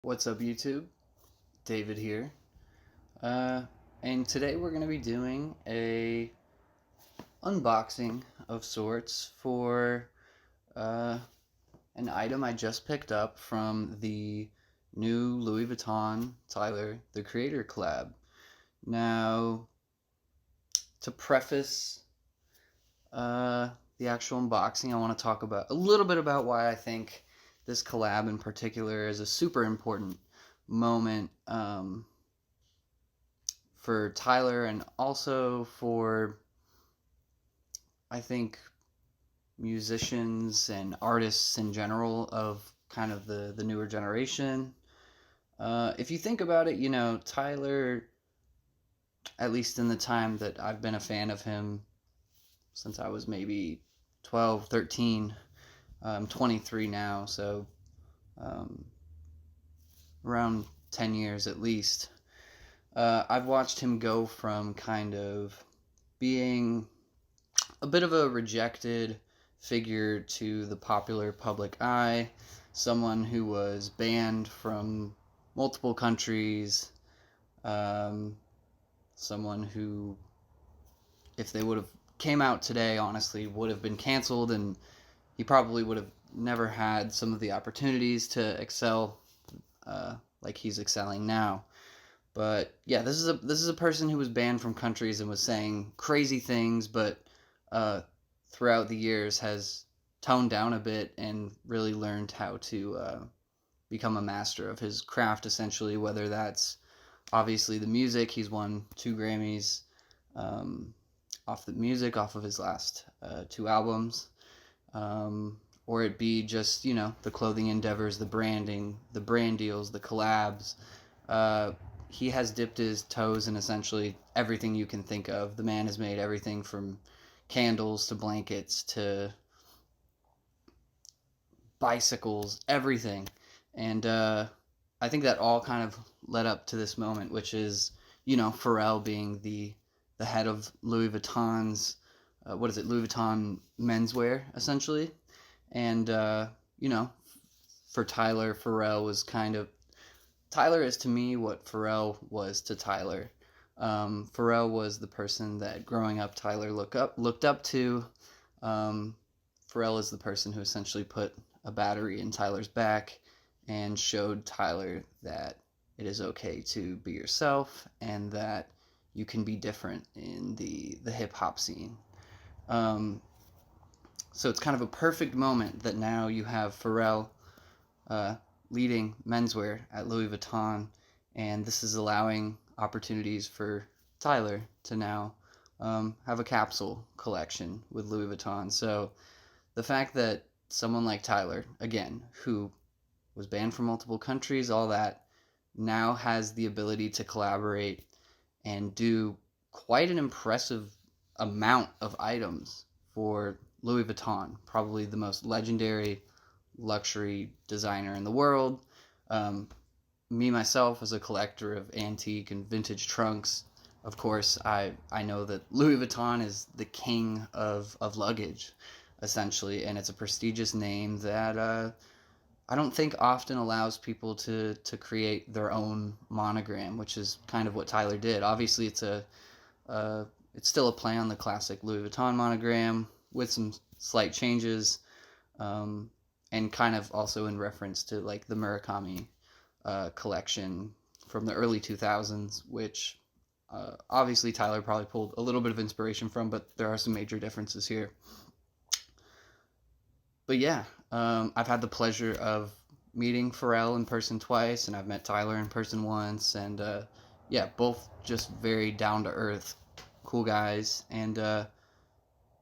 What's up, YouTube? David here. Uh, and today we're going to be doing a unboxing of sorts for uh, an item I just picked up from the new Louis Vuitton Tyler, the Creator collab. Now, to preface uh, the actual unboxing, I want to talk about a little bit about why I think this collab in particular is a super important moment for Tyler and also for, I think, musicians and artists in general of kind of the newer generation. If you think about it, Tyler, at least in the time that I've been a fan of him since I was maybe 12, 13, I'm 23 now, so um, around 10 years at least. I've watched him go from kind of being a bit of a rejected figure to the popular public eye, someone who was banned from multiple countries, um, someone who, if they would have came out today, honestly, would have been canceled, and he probably would have never had some of the opportunities to excel like he's excelling now. But yeah, this is a person who was banned from countries and was saying crazy things, but uh, throughout the years has toned down a bit and really learned how to become a master of his craft. Essentially, whether that's obviously the music, he's won 2 Grammys um, off the music, off of his last 2 albums, or it be just the clothing endeavors, the branding, the brand deals, the collabs. Uh, he has dipped his toes in essentially everything you can think of. The man has made everything from candles to blankets to bicycles, everything. And I think that all kind of led up to this moment, which is, Pharrell being the head of Louis Vuitton's, what is it, Louis Vuitton menswear, essentially. And, you know, for Tyler, Pharrell was kind of Tyler is to me what Pharrell was to Tyler. Pharrell was the person that growing up Tyler looked up to. Um, Pharrell is the person who essentially put a battery in Tyler's back and showed Tyler that it is okay to be yourself and that you can be different in the hip hop scene. Um, so it's kind of a perfect moment that now you have Pharrell uh, leading menswear at Louis Vuitton, and this is allowing opportunities for Tyler to now have a capsule collection with Louis Vuitton. So the fact that someone like Tyler, again, who was banned from multiple countries, all that, now has the ability to collaborate and do quite an impressive amount of items for Louis Vuitton, probably the most legendary luxury designer in the world. Um, Me myself, as a collector of antique and vintage trunks, of course, I know that Louis Vuitton is the king of luggage, essentially, and it's a prestigious name that I don't think often allows people to create their own monogram, which is kind of what Tyler did. Obviously, uh, it's still a play on the classic Louis Vuitton monogram with some slight changes, um, and kind of also in reference to like the Murakami collection from the early 2000s, which obviously Tyler probably pulled a little bit of inspiration from, but there are some major differences here. But yeah, I've had the pleasure of meeting Pharrell in person twice, and I've met Tyler in person once, and yeah, both just very down to earth, cool guys, and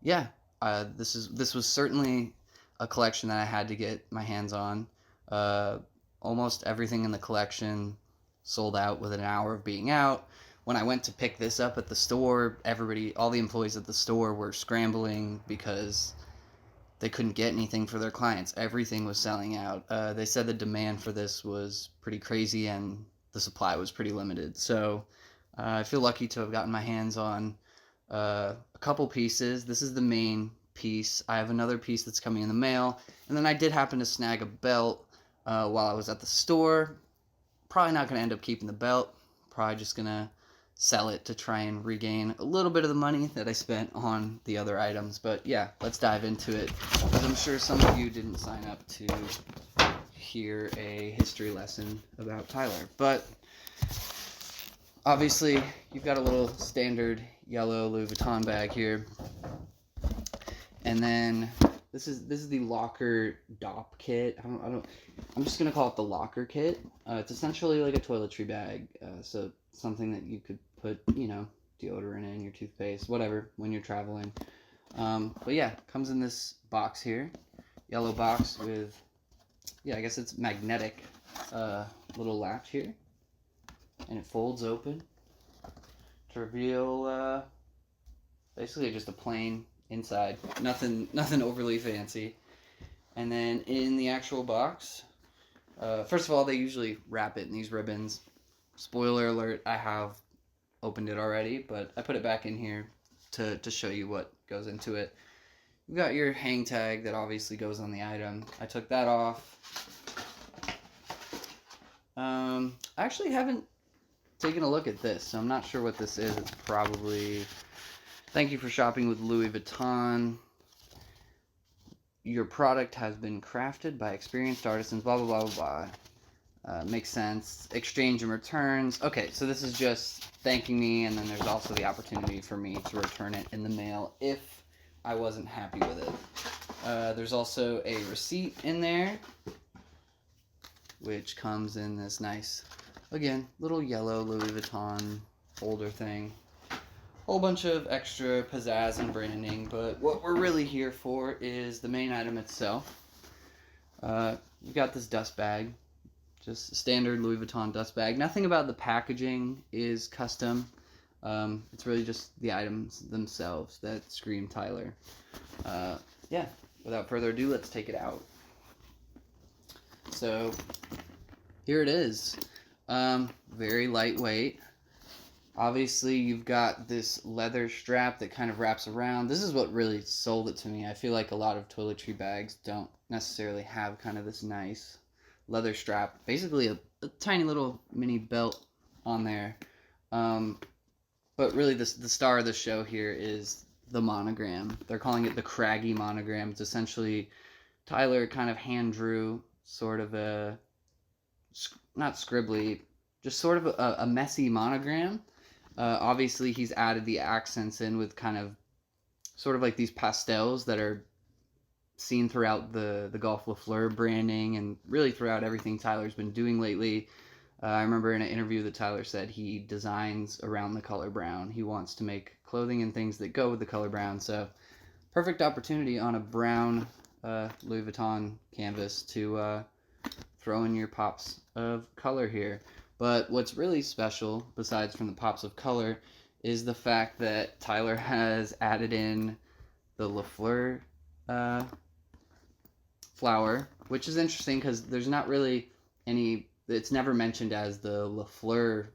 yeah, this was certainly a collection that I had to get my hands on. Uh, Almost everything in the collection sold out within an hour of being out. When I went to pick this up at the store, all the employees at the store were scrambling because they couldn't get anything for their clients. Everything was selling out. They said the demand for this was pretty crazy and the supply was pretty limited. So I feel lucky to have gotten my hands on a couple pieces. This is the main piece. I have another piece that's coming in the mail. And then I did happen to snag a belt while I was at the store. Probably not going to end up keeping the belt. Probably just going to sell it to try and regain a little bit of the money that I spent on the other items. But yeah, let's dive into it, because I'm sure some of you didn't sign up to hear a history lesson about Tyler. But obviously, you've got a little standard yellow Louis Vuitton bag here. And then this is the locker Dopp kit. I'm just gonna call it the locker kit. It's essentially like a toiletry bag. So something that you could put, you know, deodorant in, your toothpaste, whatever, when you're traveling. But yeah, comes in this box here, yellow box with, yeah, I guess it's magnetic little latch here, and it folds open to reveal basically just a plain inside, nothing overly fancy. And then in the actual box, first of all, they usually wrap it in these ribbons. Spoiler alert, I have opened it already, but I put it back in here to show you what goes into it. You've got your hang tag that obviously goes on the item. I took that off. I actually haven't taken a look at this, so I'm not sure what this is. It's probably, thank you for shopping with Louis Vuitton. Your product has been crafted by experienced artisans, blah, blah, blah, blah, blah. Makes sense. Exchange and returns. Okay, so this is just thanking me, and then there's also the opportunity for me to return it in the mail if I wasn't happy with it. There's also a receipt in there, which comes in this nice, again, little yellow Louis Vuitton folder thing. Whole bunch of extra pizzazz and branding, but what we're really here for is the main item itself. You've got this dust bag, just a standard Louis Vuitton dust bag. Nothing about the packaging is custom. It's really just the items themselves that scream Tyler. Yeah, without further ado, let's take it out. So, here it is. Very lightweight. Obviously, you've got this leather strap that kind of wraps around. This is what really sold it to me. I feel like a lot of toiletry bags don't necessarily have kind of this nice leather strap. Basically, a tiny little mini belt on there. But really, the star of the show here is the monogram. They're calling it the Craggy monogram. It's essentially Tyler kind of hand drew sort of a, not scribbly, just sort of a messy monogram. Obviously, he's added the accents in with kind of sort of like these pastels that are seen throughout the Golf Lafleur branding and really throughout everything Tyler's been doing lately. I remember in an interview that Tyler said he designs around the color brown. He wants to make clothing and things that go with the color brown. So perfect opportunity on a brown Louis Vuitton canvas to throw in your pops of color here. But what's really special, besides from the pops of color, is the fact that Tyler has added in the Lafleur flower, which is interesting because there's not really any, it's never mentioned as the Lafleur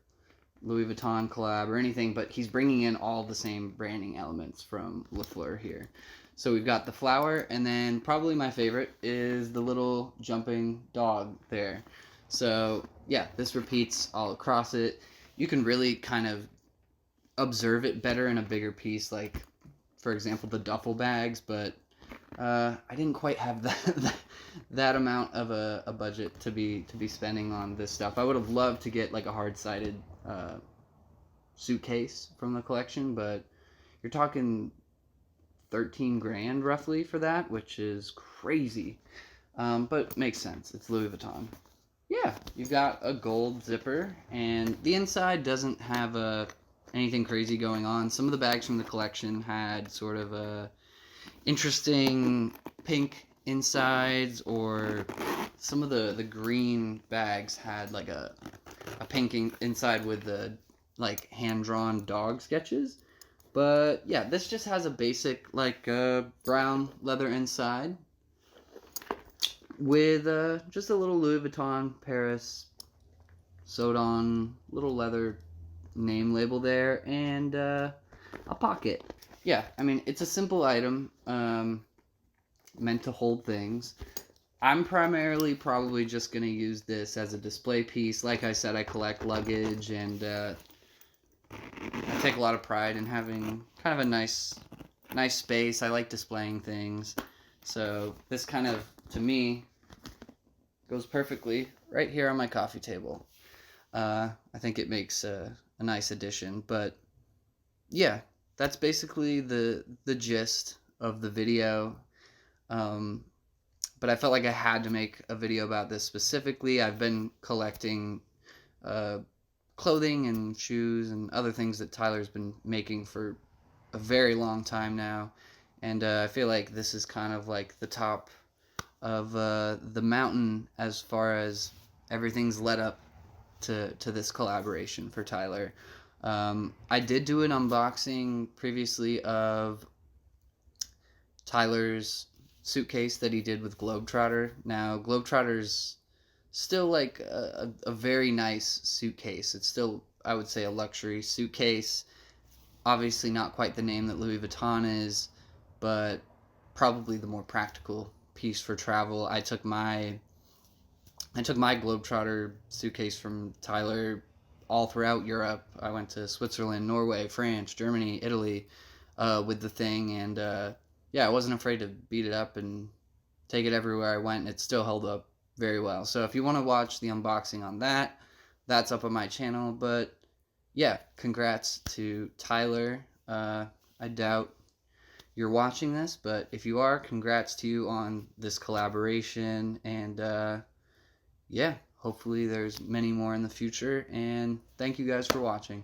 Louis Vuitton collab or anything, but he's bringing in all the same branding elements from Lafleur here. So we've got the flower, and then probably my favorite is the little jumping dog there. So yeah, this repeats all across it. You can really kind of observe it better in a bigger piece, like for example the duffel bags, but I didn't quite have that amount of a budget to be spending on this stuff. I would have loved to get like a hard-sided suitcase from the collection, but you're talking 13 grand roughly for that, which is crazy, but makes sense. It's Louis Vuitton. Yeah, you've got a gold zipper, and the inside doesn't have anything crazy going on. Some of the bags from the collection had sort of a interesting pink insides, or some of the green bags had like a pink inside with the like hand-drawn dog sketches. But yeah, this just has a basic like brown leather inside with just a little Louis Vuitton Paris sewed on little leather name label there, and a pocket. Yeah, I mean, it's a simple item meant to hold things. I'm primarily probably just going to use this as a display piece. Like I said, I collect luggage, and I take a lot of pride in having kind of a nice space. I like displaying things. So this kind of, to me, goes perfectly right here on my coffee table. I think it makes a nice addition. But yeah, that's basically the gist of the video. Um, but I felt like I had to make a video about this specifically. I've been collecting uh, clothing and shoes and other things that Tyler's been making for a very long time now, and I feel like this is kind of like the top of the mountain as far as everything's led up to this collaboration for Tyler. I did do an unboxing previously of Tyler's suitcase that he did with Globetrotter. Now, Globetrotter's still like a very nice suitcase. It's still, I would say, a luxury suitcase. Obviously, not quite the name that Louis Vuitton is, but probably the more practical piece for travel. I took my Globetrotter suitcase from Tyler all throughout Europe. I went to Switzerland, Norway, France, Germany, Italy with the thing, and yeah, I wasn't afraid to beat it up and take it everywhere I went. It still held up very well. So if you want to watch the unboxing on that, that's up on my channel. But yeah, congrats to Tyler. I doubt you're watching this, but if you are, congrats to you on this collaboration. And yeah, hopefully there's many more in the future. And thank you guys for watching.